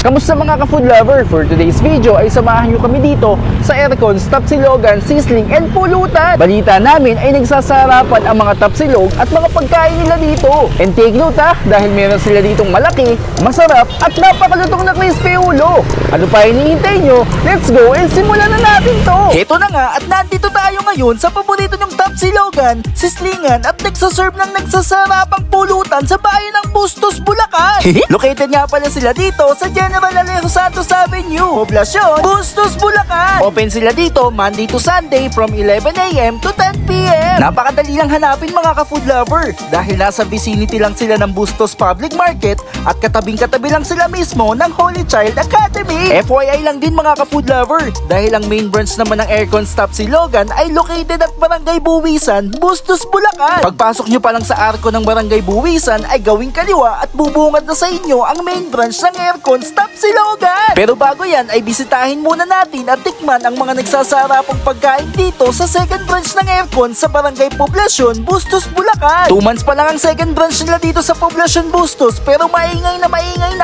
Kamusta mga ka-food lover? For today's video ay samahan nyo kami dito sa Aircons, Tapsilogan, Sizzling and Pulutan. Balita namin ay nagsasarapan ang mga tapsilog at mga pagkain nila dito. And take note dahil meron sila ditong malaki, masarap at napakalutong na crispy ulo. Ano pa hinihintay nyo? Let's go and simulan na natin to! Heto na nga at nandito tayo ngayon sa paborito nyong Tapsilogan, Sizzlingan at nagsaserve ng nagsasarapang pulutan sa bayan ng Bustos, Bulacan. Located nga pala sila dito sa General Alejo Santos Avenue, Poblacion, Bustos, Bulacan. Open sila dito Monday to Sunday from 11 AM to 10 PM. Napakadali lang hanapin mga ka-food lover dahil nasa vicinity lang sila ng Bustos Public Market at katabing-katabi lang sila mismo ng Holy Child Academy. FYI lang din mga ka-food lover dahil ang main branch naman ng Aircons Tapsilogan ay located at Barangay Buwisan, Bustos, Bulacan. Pagpasok nyo pa lang sa arko ng Barangay Buwisan ay gawing kaliwa at bubungad na sa inyo ang main branch ng Aircons Tapsilogan. Pero bago yan ay bisitahin muna natin at tikman ang mga nagsasarapang pagkain dito sa second branch ng Aircons sa Barangay Poblacion, Bustos, Bulacan. 2 months pa lang ang second branch nila dito sa Poblacion, Bustos pero maingay na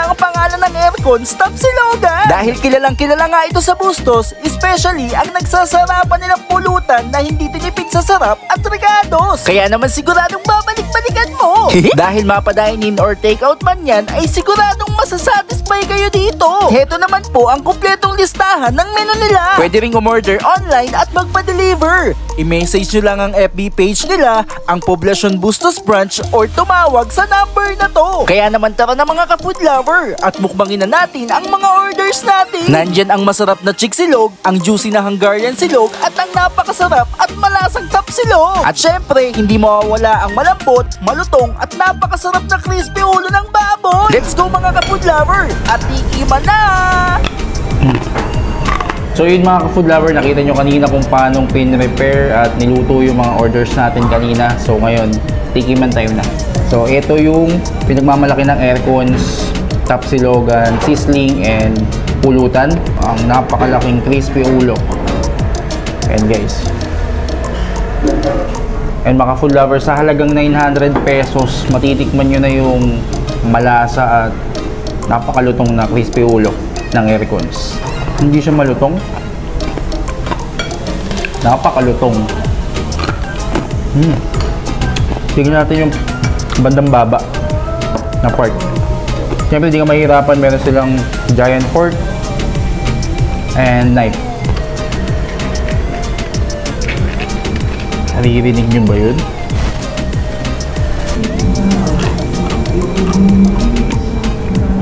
ang pangalan ng Aircons Tapsilogan. Dahil kilalang kilala nga ito sa Bustos, especially ang nagsasarapan nilang pulutan na hindi tinipid sa sarap at regados. Kaya naman siguradong babalik-balikan mo. Dahil mapa-dine-in or take-out man yan ay siguradong masasatisfy kayo dito. Heto naman po ang kumpletong listahan ng menu nila. Pwede ring umorder online at magpa-deliver. I-message nyo lang ang FB page nila, ang Poblacion Bustos Branch or tumawag sa number na to. Kaya naman tara na mga ka-food lover at mukbangin na natin ang mga orders natin. Nandyan ang masarap na chick silog, ang juicy na Hungarian silog at ang napakasarap at malasang tapsilog. At syempre, hindi mawawala ang malambot, malutong at napakasarap na crispy ulo ng baboy. Let's go mga ka-food lover at tikiman na! So yun mga ka-food lover, nakita nyo kanina kung paanong pin-repair at niluto yung mga orders natin kanina. So ngayon, tikiman tayo na. So ito yung pinagmamalaki ng Aircons, Tapsilogan, Sizzling and Pulutan. Ang napakalaking crispy ulo. And guys. And mga food lovers, sa halagang 900 pesos, matitikman nyo na yung malasa at napakalutong na crispy ulo ng Aircons. Hindi siya malutong. Napakalutong. Tignan natin yung bandang baba na part. Siyempre, hindi ka mahirapan. Meron silang giant fork and knife. Naririnig nyo ba yun?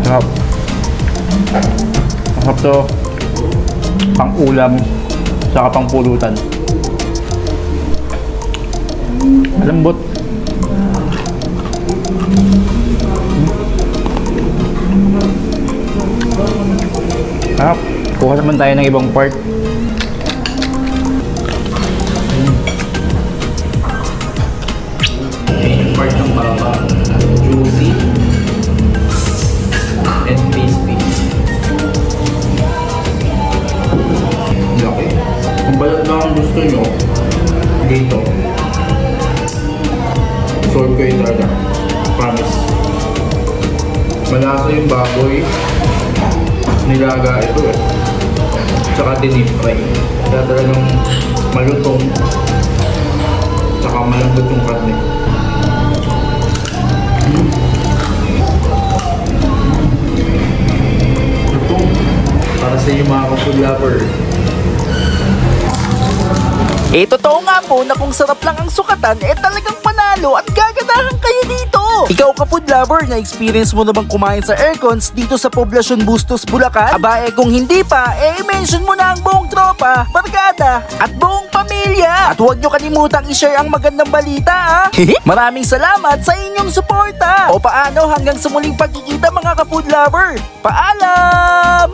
Sarap. Masarap to. Pang ulam, saka pang pulutan. Malambot. Sarap. Kuha naman tayo ng ibang part. Yung part ng baba, juicy and crispy. Okay. Kung balat lang ang gusto nyo dito, solve ko yung talaga. Promise. Malasa yung baboy. Nilaga ito eh. Tsaka dinip fry. Kaya talagang malutong. Tsaka malambot yung karne. Ito para sa inyo mga ka-food lover. Totoo nga po na kung sarap lang ang sukatan, talagang panalo at gaganahan kayo dito. Ikaw ka-food lover, na-experience mo na bang kumain sa Aircons dito sa Poblacion, Bustos, Bulacan? Aba kung hindi pa, i-mention mo na ang buong tropa, barkada at buong pamilya. At huwag nyo kalimutang i-share ang magandang balita Maraming salamat sa inyong suporta. O paano, hanggang sa muling pagkikita mga ka-food lover. Paalam!